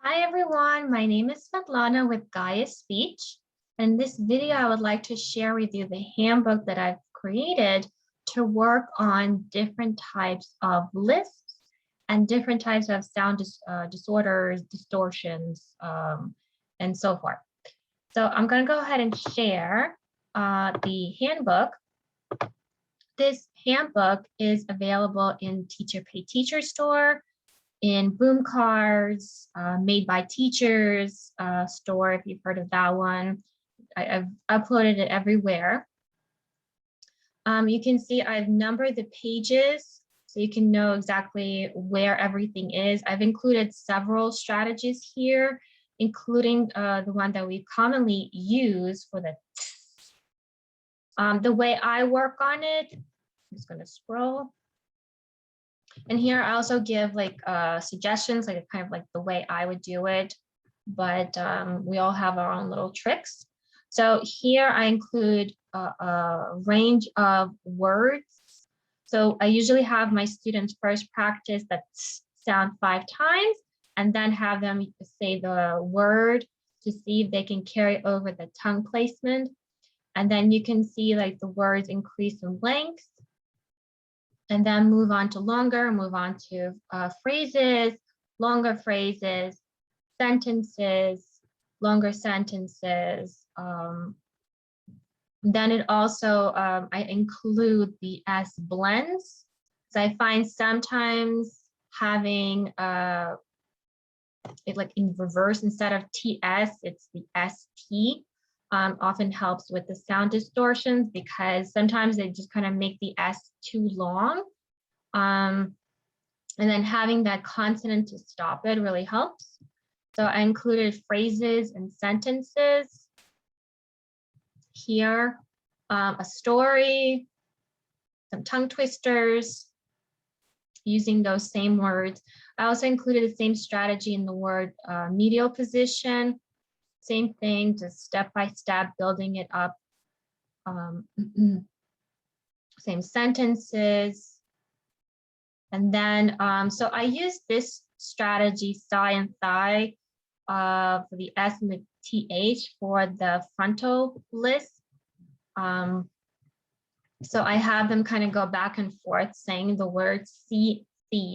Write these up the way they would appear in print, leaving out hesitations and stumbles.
Hi everyone, my name is Svetlana with Gaia Speech. And in this video, I would like to share with you the handbook that I've created to work on different types of lisps and different types of sound disorders, distortions, and so forth. So I'm going to go ahead and share the handbook. This handbook is available in Teacher Pay Teacher store, in Boom Cards, Made by Teachers store, if you've heard of that one. I've uploaded it everywhere. You can see I've numbered the pages so you can know exactly where everything is. I've included several strategies here, including the one that we commonly use for the the way I work on it. I'm just going to scroll. And here I also give like suggestions, like kind of like the way I would do it, but we all have our own little tricks. So here I include a range of words. So I usually have my students first practice that sound 5 times and then have them say the word to see if they can carry over the tongue placement. And then you can see like the words increase in length. And then move on to longer, move on to phrases, longer phrases, sentences, longer sentences. Then it also, I include the S blends. So I find sometimes having it like in reverse, instead of TS, it's the ST. Often helps with the sound distortions because sometimes they just kind of make the S too long. And then having that consonant to stop it really helps. So I included phrases and sentences here, a story, some tongue twisters, using those same words. I also included the same strategy in the word medial position. Same thing, just step by step, building it up. Same sentences. And then, so I use this strategy, psi and thigh, for the S and the TH for the frontal lisp. So I have them kind of go back and forth saying the word see,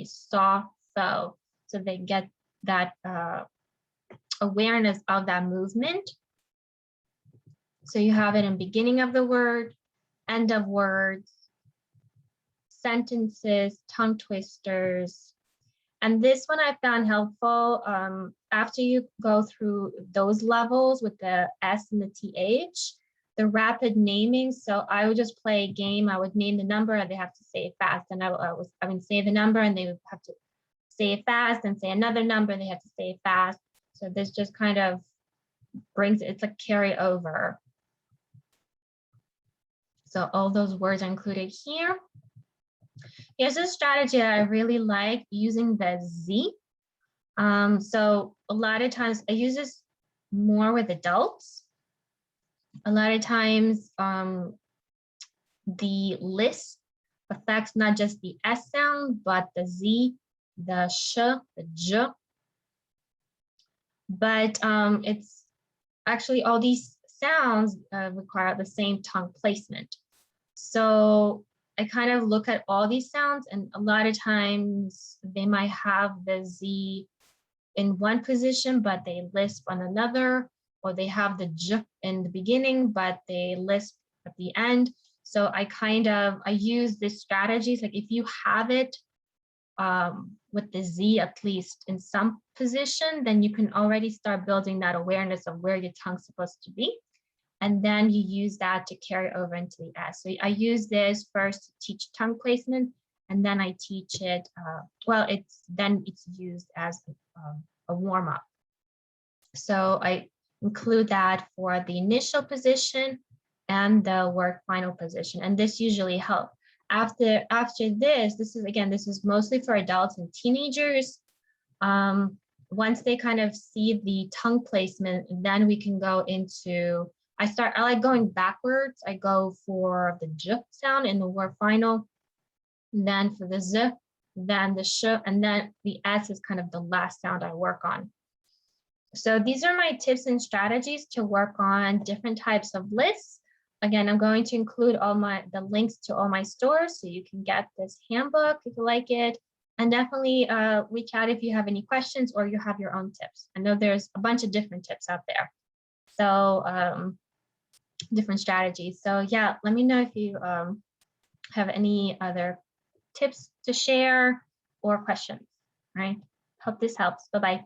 saw, so they get that awareness of that movement. So you have it in beginning of the word, end of words, sentences, tongue twisters. And this one I found helpful after you go through those levels with the S and the TH, the rapid naming. So I would just play a game. I would name the number and they have to say it fast. And I would say the number and they would have to say it fast and say another number and they have to say it fast. So this just kind of brings, it's a carryover. So all those words are included here. Here's a strategy that I really like, using the Z. So a lot of times I use this more with adults. A lot of times the lisp affects not just the S sound, but the Z, the sh, the j. But it's actually all these sounds require the same tongue placement. So I kind of look at all these sounds, and a lot of times they might have the Z in one position, but they lisp on another, or they have the j in the beginning, but they lisp at the end. So I use this strategies, like if you have it with the Z at least in some position, then you can already start building that awareness of where your tongue's supposed to be. And then you use that to carry over into the S. So I use this first to teach tongue placement, and then I teach it, it's used as a warm-up. So I include that for the initial position and the word final position. And this usually helps. After this is mostly for adults and teenagers. Once they kind of see the tongue placement, then we can go into, I like going backwards. I go for the j sound in the word final, then for the z, then the sh, and then the s is kind of the last sound I work on. So these are my tips and strategies to work on different types of lists. Again, I'm going to include the links to all my stores so you can get this handbook if you like it. And definitely reach out if you have any questions or you have your own tips. I know there's a bunch of different tips out there. So different strategies. So yeah, let me know if you have any other tips to share or questions. All right. Hope this helps. Bye-bye.